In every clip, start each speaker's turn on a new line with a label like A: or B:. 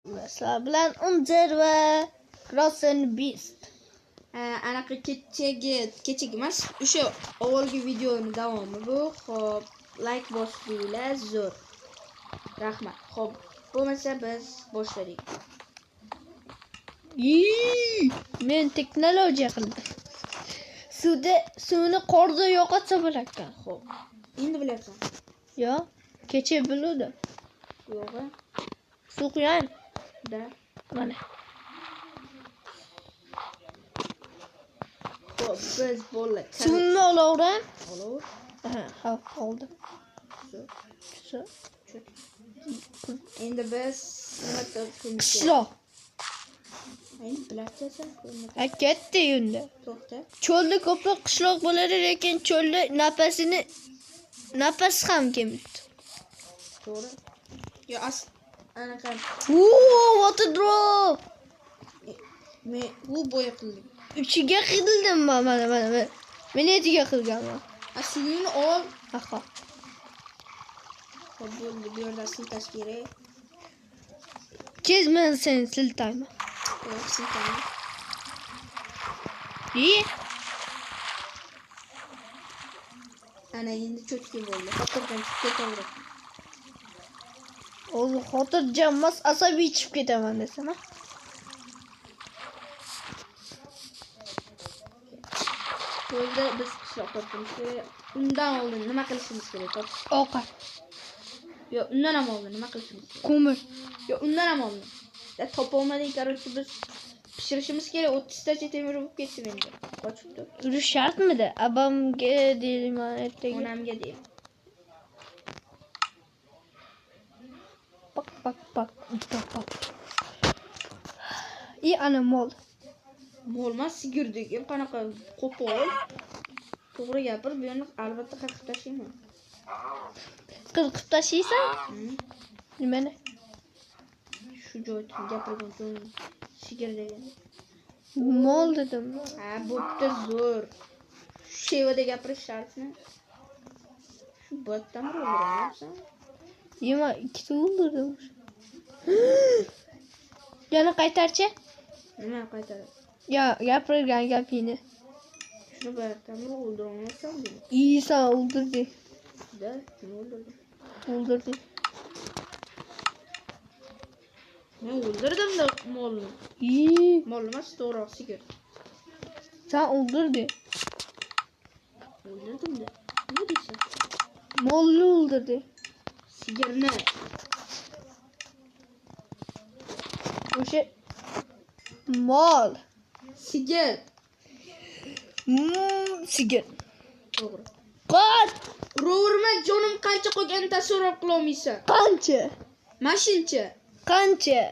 A: Sizlar bilan Unzer va Crossen Beast.
B: Anaqa kechagi emas, o'sha avvalgi videoning davomi bu. Xo'p, like bosinglar, zo'r. Rahmat. Xo'p, bo'lmasa biz boshladik.
A: Men texnologiya qildim. Suvni qorda yo'qotsa bo'larkan.
B: Xo'p, endi bilasan.
A: Yo, kecha biluvdim.
B: Yo'q.
A: Suv quyang.
B: Da.
A: Mana.
B: Xo'p, biz bo'lak.
A: Suvni olaveram.
B: Olaver.
A: Ha, oldim. Shu.
B: Endi biz nima qilamiz?
A: Qishloq.
B: Endi bilasan,
A: Katta yo'lda.
B: to'xta.
A: Cho'lda ko'proq qishloq bo'ladi, lekin cho'lda nafas ham kelmaydi.
B: To'g'ri. Yo, anaqa.
A: Water drop.
B: Men bu bo'ya qildim.
A: Ichiga qildim mana. Men etiga qilganman.
B: Suvni ol.
A: Aha.
B: Xo'p, bo'ldi. Bu yerda siltash kerak.
A: Kez men seni siltayman.
B: Yo'q, siltama. Ana endi cho'tki bo'ldi. Xotirjam chiqib ketaveradi.
A: O'zi xotirjam emas, asabiy chiqib ketaman desam.
B: Bo'ldi, biz qishloqqa ketamiz. Undan oldin nima qilishimiz kerak?
A: Ovqat.
B: Yo'q, undan ham oldin nima qilishimiz kerak?
A: Ko'mir.
B: Yo'q, undan ham oldin. Topolmadik, короче, biz pishirishimiz kerak. 30 tacha temir bo'lib ketdi menda. Qochibdi.
A: Urish shartmidi? Abamga deyman ertaga.
B: Onamga deyman.
A: Bak. Ana mol.
B: Molmas sigirdik. Qanaqa qo'pol. To'g'ri gapir, bu yerni albatta qirqib tashlayman.
A: Qirqib tashlaysan? Nimani?
B: Shu joyda gapirgan so'ng sigir degan.
A: Mol dedim.
B: Ha, bo'pti, zo'r. Shu shevada gapirish shartmi? Shu botdan o'ldiryapsan.
A: Yema, ikkita o'ldirdim. Yana qaytarchi?
B: Nima qaytaradi?
A: Ya, gapirgan gapingni.
B: Shuni botdan o'ldirolmasam deydi.
A: Sen o'ldirding.
B: Da, shuni o'ldirdim.
A: O'ldirding.
B: Men o'ldirdim-da molni. Mol emas, to'g'ri sigir.
A: Sen o'ldirding.
B: O'ldirdim-da. Nima deysan?
A: Molni o'ldirding.
B: Sigirni.
A: O'sha mol.
B: Sigir.
A: Sigir.
B: To'g'ri.
A: Qot.
B: Ro'rma jonim qancha qolganini tasavvur qila olmaysan.
A: Qancha?
B: Mashincha.
A: Qancha?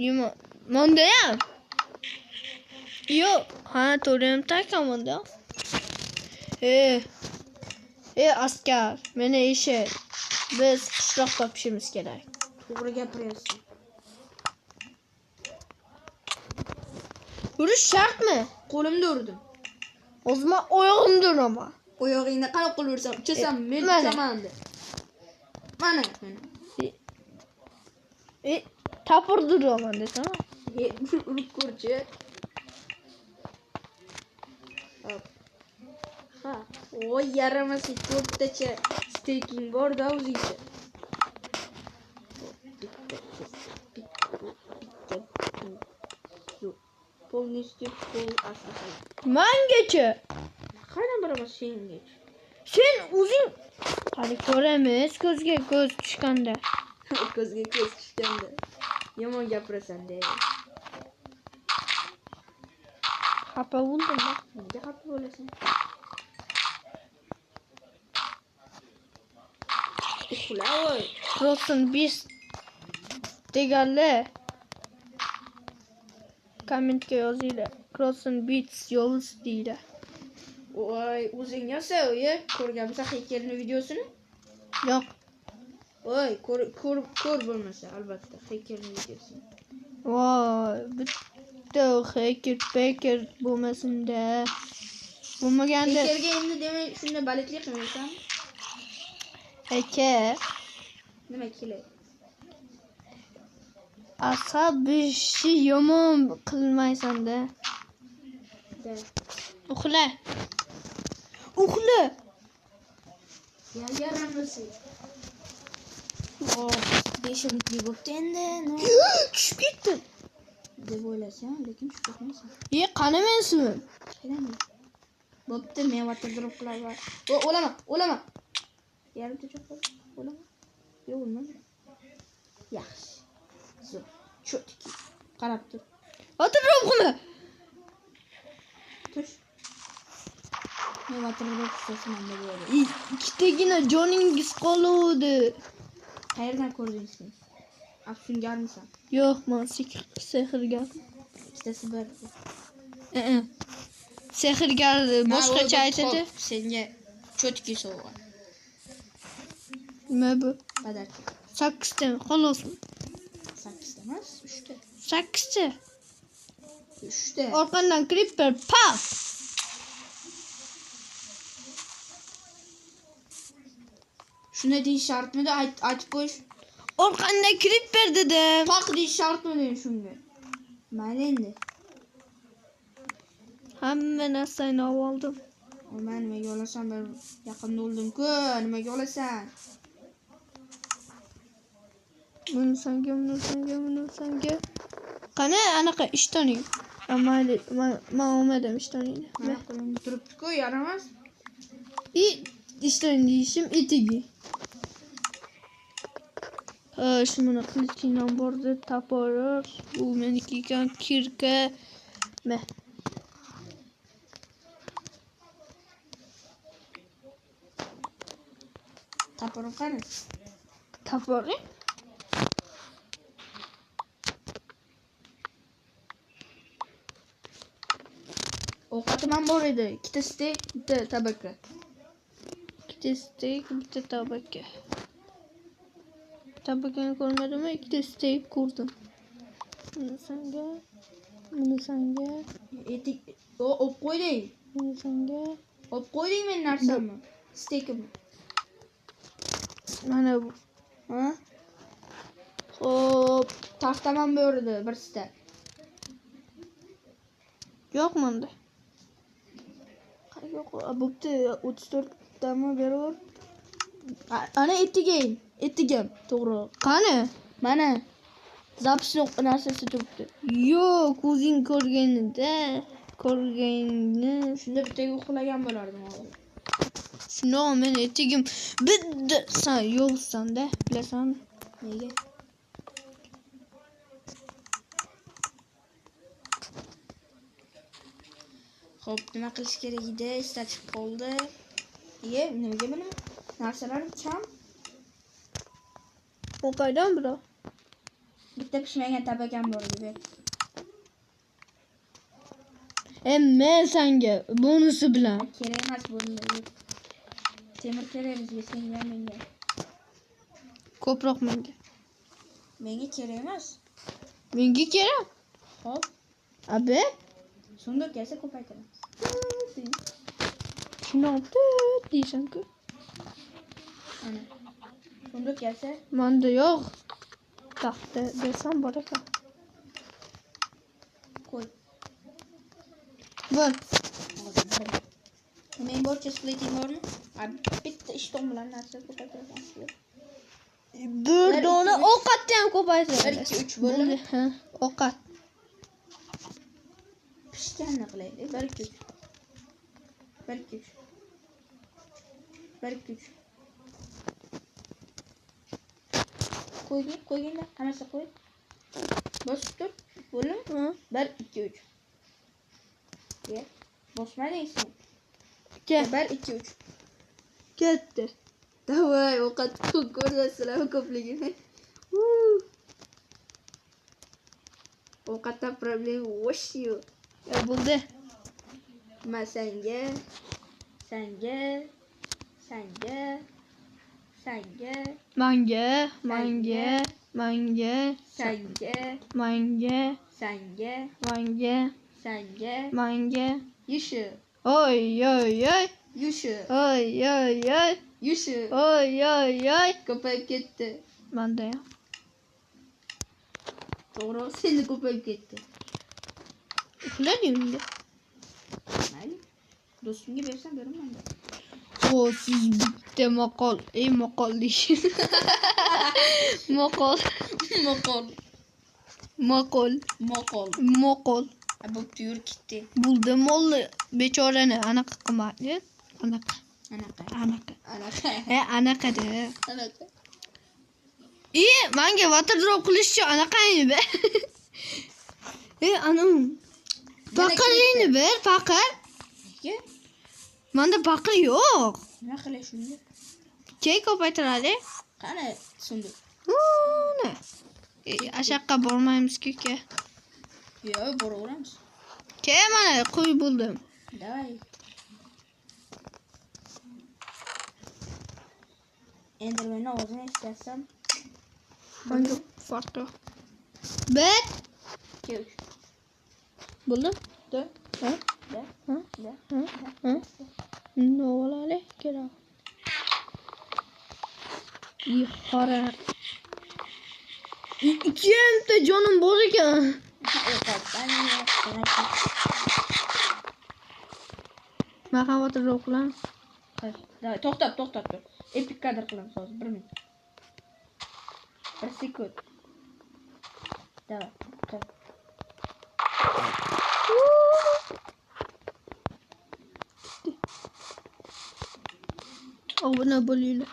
A: Yema. Manda ham. Yo'q, ha, to'g'ri takamanda. Askar, meni eshit. Biz qishloq topishimiz kerak.
B: To'g'ri gapiryapsan.
A: Urish shartmi?
B: Qo'limda urdim.
A: O'zim oyog'imda uraman.
B: Oyog'ingni qana qilib ursam, uchasan, men uchaman. Mana.
A: Tapir uraman desam.
B: Urib ko'rchi. Ha, voy yaramasi 4 tacha steking bor-da o'zingcha. Полностью pul asli.
A: Mengacha.
B: Qani biramas sengacha.
A: Sen o'zing qani ko'ramiz ko'zga ko'z tushganda.
B: Ko'zga ko'z tushganda. Yomon gapirasan-da.
A: Xafa bo'ldim.
B: Nega xafa bo'lasan? Uxlavoy.
A: Crossen Beast deganlar kommentga yozinglar. Crossen Beast yo'ls deydi.
B: Voy, o'zing yo'sa-yu, ko'rganmisan haykalni videosini?
A: Yo'q.
B: Voy, ko'r bo'lmasa albatta haykalni videosini.
A: Voy, bitta haykal bo'lmasin-da. Bo'lmaganda
B: haykalga endi demak shunda baletlik qilmaysan?
A: aka
B: Nima kerak?
A: Asabishi yomon qilmaysan-da.
B: Da.
A: Uxla. Uxla.
B: Yaramasa. Oh, 5 yillik bo'pti endi.
A: Tushib ketdim.
B: Deb o'ylasam, lekin tushib ketmaysan.
A: Qani men suvim?
B: Keladimi? Bo'pti, men water'drop qilaman. O'lama. Yarimta cho'qib. O'lama. Yo'q, o'lmadi. Yaxshi. Zo'r. Cho'tki. Qarab tur.
A: Water'drop qilma.
B: Tush. Men water'drop qilsam nima bo'ladi?
A: Ikkitagina joningiz qoluvdi.
B: Qayerdan ko'rdingiz siz? Afsungarmisan?
A: Yo'q, men sehrgar.
B: Ikkitasi bir.
A: Sehrgar boshqacha aytadi.
B: Senga cho'tki sovg'a.
A: Nima bu?
B: Badarka.
A: 8 ta, xolosmi?
B: 8 ta emas, 3 ta.
A: 8 ta.
B: 3 ta.
A: Orqandan creeper paf.
B: Shuni deyish shartmidi? Aytib qo'yish.
A: Orqandan creeper dedim.
B: Toq deyish shartmidi shunga? Mayli endi.
A: Hamma narsani oldim.
B: Men nimaga olasan? Men yaqinda o'ldim-ku. Nimaga olasan?
A: Buni sanga. Qani anaqa ishtoning. Mayli, men olmadim ishtoningni.
B: Mana qo'limda turibdi-ku, yaramas.
A: İşte deyishim etigi. Shuni qilichingdan bordi, taporir. Bu meniki ekan, kirka. Meh.
B: Taporim qani?
A: Taporing?
B: Ovqatim ham bor edi. 2 steak, 1 tabaka.
A: 2 steak, 1 tabaka. Tabakani ko'rmadim, 2 steak ko'rdim. Buni sanga.
B: Etik, o'p qo'yding.
A: Buni sanga.
B: O'p qo'yding men narsamni. Steakim.
A: Mana bu.
B: Ha? Xo'p, taxtam ham bor edi, 1 sta.
A: Yo'q menda. Yo'q, bo'pti, 34 tami beraver.
B: Ana etigim, to'g'ri.
A: Qani?
B: Mana zapisni narsasi turibdi.
A: Yo'q, ko'zing ko'rgani.
B: Shunda bittaga uxlagan bo'lardim hozir.
A: Shuni men etigim bitta san yo'qsan-da, bilasan.
B: Nega? Xo'p, nima qilish kerak edi? Eslatib qoldi. Nimaga buni? Narsalarim cham.
A: U qaydan biro?
B: Bitta pishmagan tabakam bor edi.
A: Men senga bonusi bilan.
B: Kerak emas bo'ldi. Temir kerak bizga, senga menga.
A: Ko'proq menga.
B: Menga kerak emas.
A: Menga kerak.
B: Xo'p,
A: Abi,
B: so'nda kelsa ko'paytiramiz.
A: shuni olib deysan-ku.
B: Ana. So'nda kelsa,
A: Menda yo'q. Taxta desam bor ekan.
B: qo'y.
A: Bor.
B: Men borcha splating bormi? Bitta ishton bilan narsa ko'paytiramiz.
A: Bir dona ovqatni ham ko'paytiradi.
B: 1 2 3 bo'ldi.
A: Ha, ovqat.
B: Pishganni qilaylik. 1 2 3. 1 2 3. 1 2 3. Qo'yganda hammasi qo'y. Bosib tur. Bo'ldimi? 1 2 3. Ye. Bosmading sen. 1 2 3.
A: Ketdi.
B: Davay, ovqat ko'rsatsalar ko'pligini. Ovqatda problem yo'q.
A: Ya bo'ldi.
B: Men senga.
A: Manga.
B: Yushi.
A: Oy.
B: Yushi.
A: Oy.
B: Yushi.
A: Oy.
B: Ko'payib ketdi.
A: Manda ham.
B: To'g'ri, seni ko'payib ketdi.
A: Uxladi endi.
B: Mayli. Do'stimga bersam beraman.
A: O, siz bitta maqol, maqol deysiz. Maqol.
B: Maqol.
A: Maqol.
B: Maqol.
A: Maqol.
B: Bo'pti, yur ketdi.
A: Buldim molli bechorani anaqa qilmadi. Anaqa.
B: Anaqa.
A: Anaqa.
B: Anaqa.
A: Anaqada.
B: Anaqa.
A: Menga wardrobe qilishchi anaqani be. Ana paqirni ber, paqir.
B: Nega?
A: Menda paqir yo'q.
B: Nima qilay shunda?
A: Key ko'paytiradi.
B: Qani sunduq?
A: Mana. Ashaqqa bormaymiz-ku ke.
B: Yo'q, boraveramiz.
A: Ke mana qo'y bo'ldim.
B: Davay. Enderman'ni ovozini eshitarsam,
A: Menga farq yo'q. Bet.
B: kerak.
A: Bo'ldi?
B: Da,
A: Ha?
B: da,
A: Ha?
B: da.
A: Ha? Ne olale kerak. Qora. Ikkita jonim bor ekan. Men xavotirroq qilaman.
B: Davay, to'xtab tur. Epic kadr qilamiz hozir 1 minut. 1 sekund. Davay, tur.
A: Obuna bo'linglar.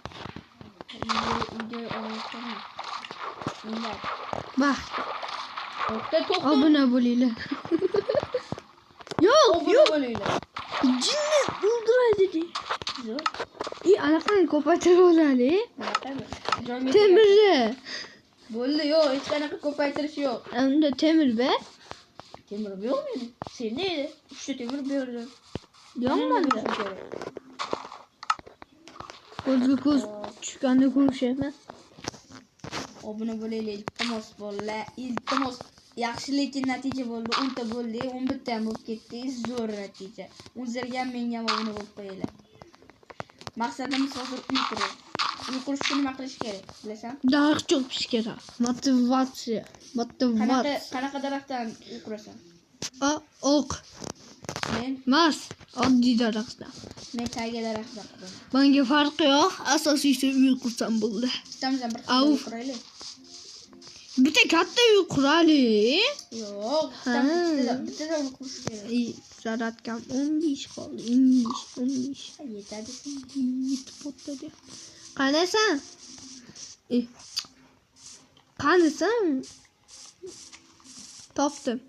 B: Uyda olayotganman. Uylar.
A: Bak,
B: To'xta.
A: obuna bo'linglar. Yo'q,
B: Yo'q bo'linglar.
A: jinni o'ldiradi dedi.
B: Zo'r.
A: Anaqani ko'paytirib oladi.
B: Jonga
A: Temirni.
B: bo'ldi, yo'q, hech qanaqa ko'paytirish yo'q.
A: Unda temir ber.
B: Temir yo'q meni. Senda edi. 3 ta temir berdim.
A: Yo'q menda. Ko'zga ko'z tushganda ko'rishaman.
B: Obuna bo'laylik, iltimos bolalar. Iltimos. Yaxshi lekin natija bo'ldi. 10 ta bo'ldi, 11 ta ham bo'lib ketdi. Zo'r natija. O'zlariga ham menga ham obuna bo'lib qo'yinglar. Maqsadimiz hozir uy qurish. Uy qurish uchun nima qilish kerak, bilasan?
A: Daraxt cho'pish kerak. Motivatsiya.
B: Qanaqa daraxtdan uy qurasan?
A: Oq.
B: Men
A: Oddiy daraxtdan.
B: tagi daraxtdan quraman.
A: Menga farqi yo'q. Asosiysi uy qursam bo'ldi.
B: Ikkamizdan bir
A: Au.
B: xil quraylik.
A: Bitta katta uy quraylik.
B: Yo'q, bittadan uy qurish kerak.
A: Zaradkam 15 qoldi. 15.
B: Yetadi.
A: Yetib o'tdi. Qanasan? Qanasan? Topdim.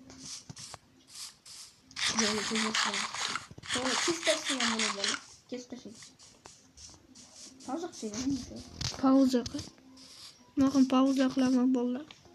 A: Pauza qil. Men pauza qilaman bolalar.